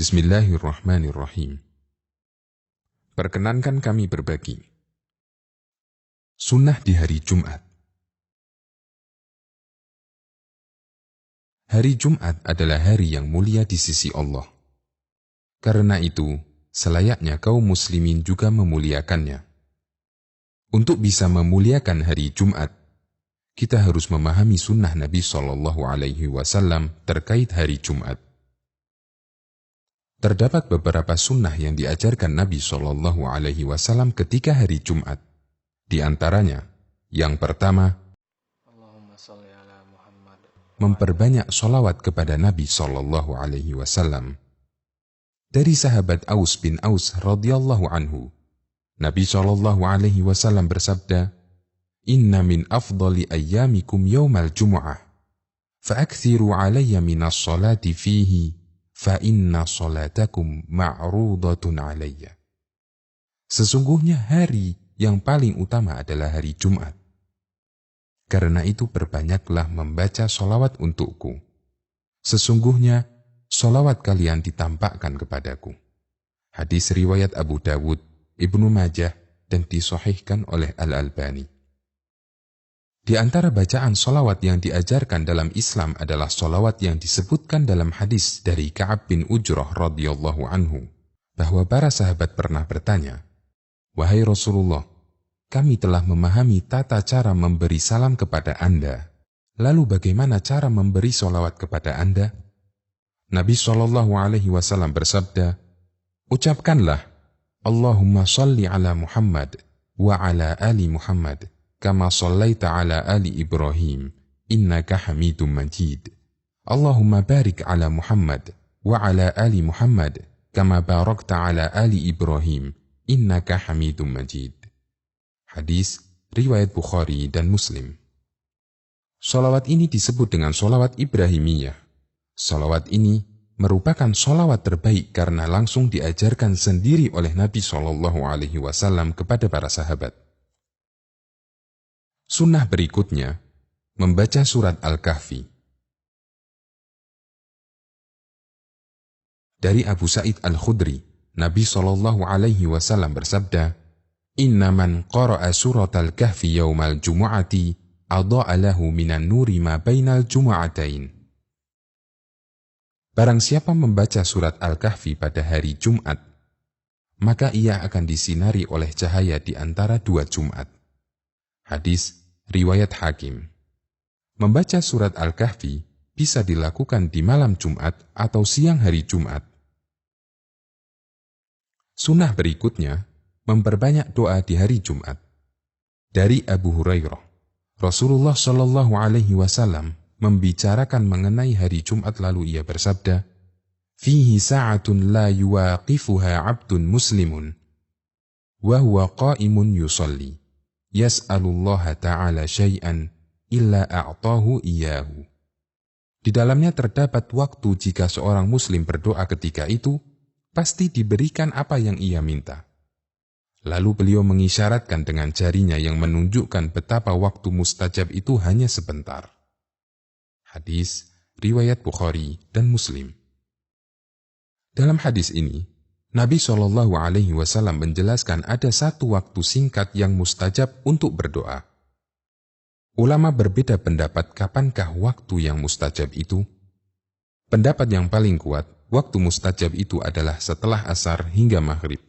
Bismillahirrahmanirrahim. Perkenankan kami berbagi. Sunnah di hari Jumat. Hari Jumat adalah hari yang mulia di sisi Allah. Karena itu, selayaknya kaum muslimin juga memuliakannya. Untuk bisa memuliakan hari Jumat, kita harus memahami sunnah Nabi SAW terkait hari Jumat. Terdapat beberapa sunnah yang diajarkan Nabi SAW ketika hari Jumat. Di antaranya, yang pertama, memperbanyak sholawat kepada Nabi SAW. Dari sahabat Aus bin Aus radhiyallahu anhu, Nabi SAW bersabda, "Inna min afdali ayyamikum yawmal jumu'ah, fa'akthiru alayya minas sholati fihi, fa inna sholatakum ma'rudatun alayya." Sesungguhnya hari yang paling utama adalah hari Jumat. Karena itu perbanyaklah membaca sholawat untukku. Sesungguhnya sholawat kalian ditampakkan kepadaku. Hadis riwayat Abu Dawud, Ibnu Majah, dan disahihkan oleh Al-Albani. Di antara bacaan sholawat yang diajarkan dalam Islam adalah sholawat yang disebutkan dalam hadis dari Ka'ab bin Ujrah radhiyallahu anhu, bahwa para sahabat pernah bertanya, "Wahai Rasulullah, kami telah memahami tata cara memberi salam kepada Anda. Lalu bagaimana cara memberi sholawat kepada Anda?" Nabi SAW bersabda, "Ucapkanlah, Allahumma salli ala Muhammad wa ala ali Muhammad, kama sallaita ala ali Ibrahim, innaka hamidum majid. Allahumma barik ala Muhammad wa ala ali Muhammad, kama barakta ala ali Ibrahim, innaka hamidum majid." Hadis riwayat Bukhari dan Muslim. Sholawat ini disebut dengan sholawat Ibrahimiyah. Sholawat ini merupakan sholawat terbaik karena langsung diajarkan sendiri oleh Nabi SAW kepada para sahabat. Sunnah berikutnya, membaca surat Al-Kahfi. Dari Abu Sa'id Al-Khudri, Nabi SAW bersabda, "Inna man qara'a surat Al-Kahfi yawmal jumu'ati, adha'a lahu minan nuri ma bainal jumu'atain." Barang siapa membaca surat Al-Kahfi pada hari Jumat, maka ia akan disinari oleh cahaya di antara dua Jumat. Hadis riwayat Hakim. Membaca surat Al-Kahfi bisa dilakukan di malam Jumat atau siang hari Jumat. Sunnah berikutnya, memperbanyak doa di hari Jumat. Dari Abu Hurairah, Rasulullah SAW membicarakan mengenai hari Jumat lalu ia bersabda, "Fihi sa'atun la yuwaqifuha 'abdun muslimun, wa huwa qa'imun yusalli, yas'alullaha ta'ala syai'an illa a'tahu iyahu." Di dalamnya terdapat waktu jika seorang muslim berdoa ketika itu, pasti diberikan apa yang ia minta. Lalu beliau mengisyaratkan dengan jarinya yang menunjukkan betapa waktu mustajab itu hanya sebentar. Hadis riwayat Bukhari dan Muslim. Dalam hadis ini, Nabi SAW menjelaskan ada satu waktu singkat yang mustajab untuk berdoa. Ulama berbeda pendapat kapankah waktu yang mustajab itu. Pendapat yang paling kuat, waktu mustajab itu adalah setelah asar hingga maghrib.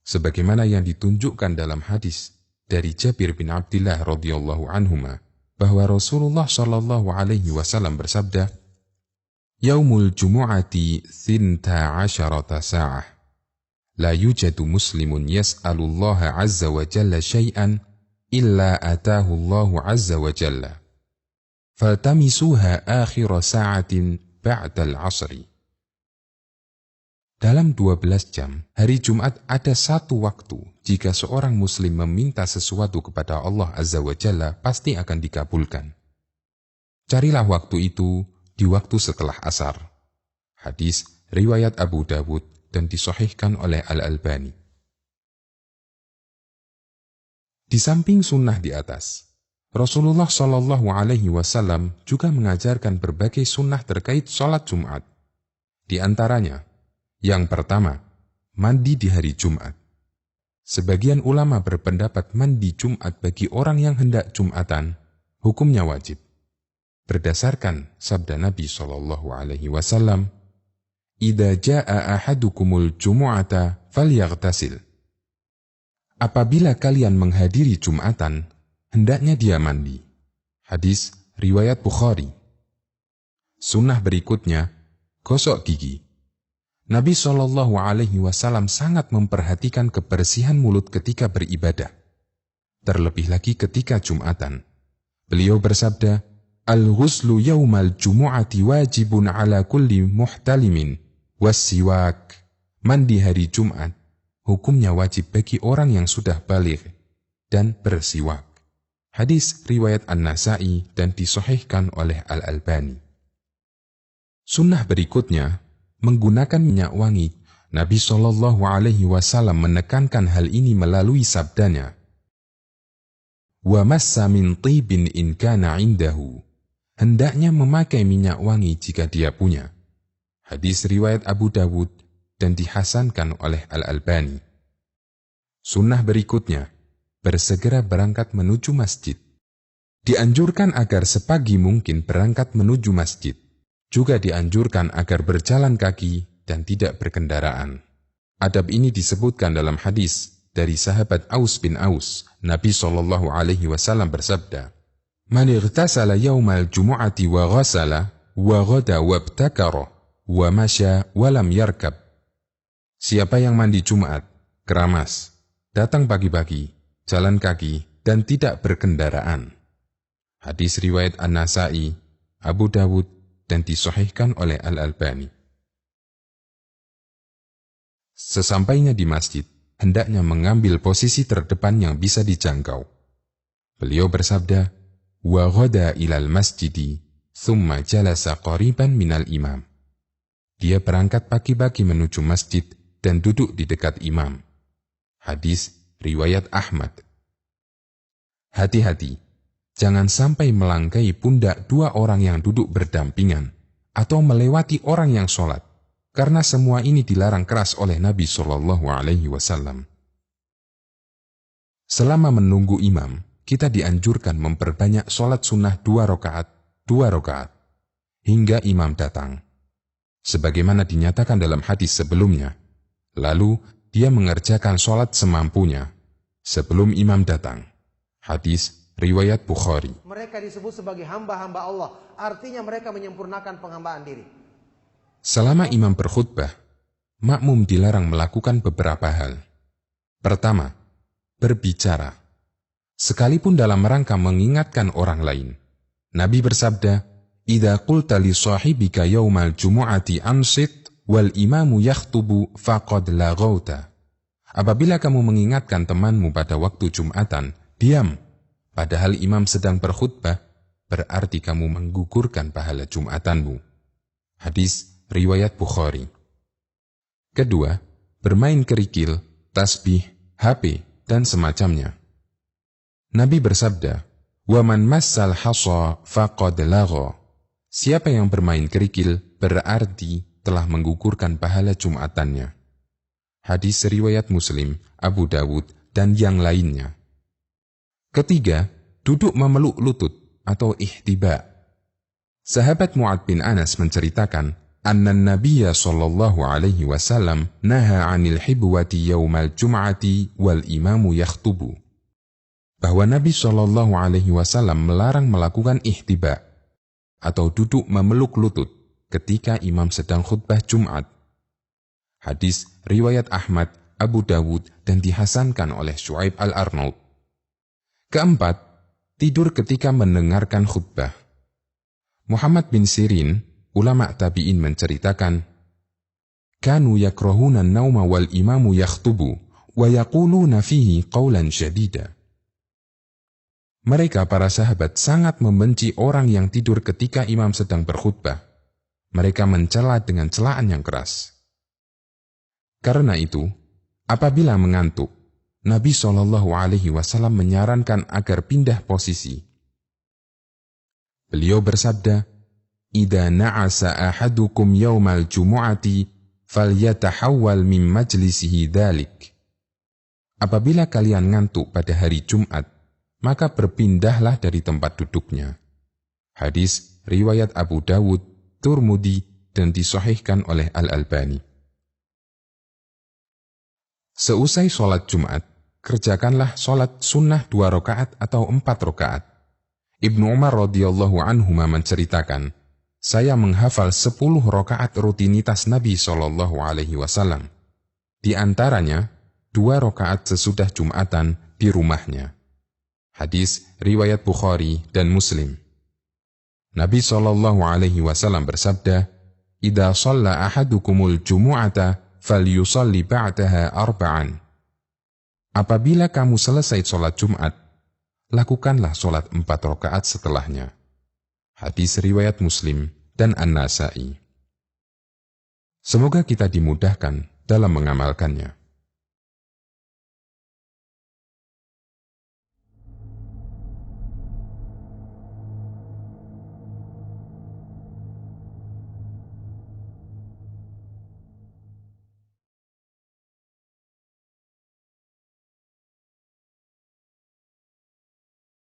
Sebagaimana yang ditunjukkan dalam hadis dari Jabir bin Abdillah radhiyallahu anhuma, bahwa Rasulullah SAW bersabda, "Yaumul jumu'ati 12 sa'ah. La yujadu muslimun yas'alullaha azza wa jalla syai'an illa atahu Allahu azza wa jalla. Faltamisuha akhira sa'atin ba'dal asri." Dalam 12 jam, hari Jumat ada satu waktu, jika seorang muslim meminta sesuatu kepada Allah Azza wa Jalla, pasti akan dikabulkan. Carilah waktu itu di waktu setelah asar. Hadis riwayat Abu Dawud dan disahihkan oleh Al-Albani. Di samping sunnah di atas, Rasulullah Shallallahu Alaihi Wasallam juga mengajarkan berbagai sunnah terkait sholat Jumat. Di antaranya, yang pertama, mandi di hari Jumat. Sebagian ulama berpendapat mandi Jumat bagi orang yang hendak Jumatan, hukumnya wajib. Berdasarkan sabda Nabi Shallallahu Alaihi Wasallam, "Idza jaa ahadukumul jumu'ata falyaghtasil." Apabila kalian menghadiri Jumatan, hendaknya dia mandi. Hadis riwayat Bukhari. Sunnah berikutnya, gosok gigi. Nabi Shallallahu Alaihi Wasallam sangat memperhatikan kebersihan mulut ketika beribadah. Terlebih lagi ketika Jumatan. Beliau bersabda, "Al-ghuslu yaumal jumu'ati wajibun ala kulli muhtalimin was-siwak." Mandi hari Jumat, hukumnya wajib bagi orang yang sudah baligh dan bersiwak. Hadis riwayat An-Nasa'i dan disahihkan oleh Al-Albani. Sunnah berikutnya, menggunakan minyak wangi. Nabi Shallallahu Alaihi Wasallam menekankan hal ini melalui sabdanya, "Wa massa min tibin in kana indahu." Hendaknya memakai minyak wangi jika dia punya. Hadis riwayat Abu Dawud dan dihasankan oleh Al-Albani. Sunnah berikutnya, bersegera berangkat menuju masjid. Dianjurkan agar sepagi mungkin berangkat menuju masjid. Juga dianjurkan agar berjalan kaki dan tidak berkendaraan. Adab ini disebutkan dalam hadis dari sahabat Aus bin Aus. Nabi Shallallahu Alaihi Wasallam bersabda, "Man ightasala yaumal jumu'ati wa ghasala wa ghada wabtakara wa masya wa lam yarkab." Siapa yang mandi Jumat, keramas, datang pagi-pagi, jalan kaki, dan tidak berkendaraan. Hadis riwayat An-Nasa'i, Abu Dawud, dan disahihkan oleh Al-Albani. Sesampainya di masjid, hendaknya mengambil posisi terdepan yang bisa dijangkau. Beliau bersabda, "Wa ghada ilal masjidi, thumma jalasa qariban minal imam." Dia berangkat pagi-pagi menuju masjid dan duduk di dekat imam. Hadis riwayat Ahmad. Hati-hati, jangan sampai melangkai pundak dua orang yang duduk berdampingan atau melewati orang yang sholat, karena semua ini dilarang keras oleh Nabi Shallallahu Alaihi Wasallam. Selama menunggu imam, kita dianjurkan memperbanyak sholat sunnah 2 rakaat, hingga imam datang. Sebagaimana dinyatakan dalam hadis sebelumnya, lalu dia mengerjakan sholat semampunya sebelum imam datang. Hadis riwayat Bukhari. Mereka disebut sebagai hamba-hamba Allah. Artinya mereka menyempurnakan penghambaan diri. Selama imam berkhutbah, makmum dilarang melakukan beberapa hal. Pertama, berbicara. Sekalipun dalam rangka mengingatkan orang lain. Nabi bersabda, "Idza qulta li sahibika yaumal jumu'ati ansit wal imamu yakhtubu faqad laghauta." Apabila kamu mengingatkan temanmu pada waktu Jumatan, diam, padahal imam sedang berkhutbah, berarti kamu menggugurkan pahala Jumatanmu. Hadis riwayat Bukhari. Kedua, bermain kerikil, tasbih, HP, dan semacamnya. Nabi bersabda, "Wa man massal hasa faqad lagha." Siapa yang bermain kerikil berarti telah menggugurkan pahala Jumatannya. Hadis riwayat Muslim, Abu Dawud, dan yang lainnya. Ketiga, duduk memeluk lutut atau ihtiba. Sahabat Mu'ad bin Anas menceritakan, anna Nabiyya sallallahu alaihi wasallam naha 'anil hibwati yaumal jum'ati wal imamu yakhtubu. Bahwa Nabi sallallahu alaihi wasallam melarang melakukan ihtiba atau duduk memeluk lutut ketika imam sedang khutbah Jumat. Hadis riwayat Ahmad, Abu Dawud, dan dihasankan oleh Syuaib Al-Arnaud. Keempat, tidur ketika mendengarkan khutbah. Muhammad bin Sirin, ulama tabi'in menceritakan, "Kanu yakrahuna an-nauma wal imamu yakhtubu wa yaquluna fihi qawlan syadida." Mereka para sahabat sangat membenci orang yang tidur ketika imam sedang berkhutbah. Mereka mencela dengan celaan yang keras. Karena itu, apabila mengantuk, Nabi SAW menyarankan agar pindah posisi Beliau bersabda, "Idza na'asa ahadukum yaumal jumu'ati falyatahawwal min majlisihi dzalik." Apabila kalian ngantuk pada hari Jumat, maka berpindahlah dari tempat duduknya. Hadis riwayat Abu Dawud, Turmudi, dan disahihkan oleh Al-Albani. Seusai sholat Jumat, kerjakanlah sholat sunnah 2 rakaat atau 4 rakaat. Ibnu Umar radhiyallahu anhuma menceritakan, saya menghafal 10 rakaat rutinitas Nabi SAW. Di antaranya, 2 rakaat sesudah Jumatan di rumahnya. Hadis riwayat Bukhari dan Muslim. Nabi SAW bersabda, "Idza shalla ahadukumul jumu'ata falyusalli ba'daha 4." Apabila kamu selesai sholat Jumat, lakukanlah sholat 4 rakaat setelahnya. Hadis riwayat Muslim dan An-Nasa'i. Semoga kita dimudahkan dalam mengamalkannya.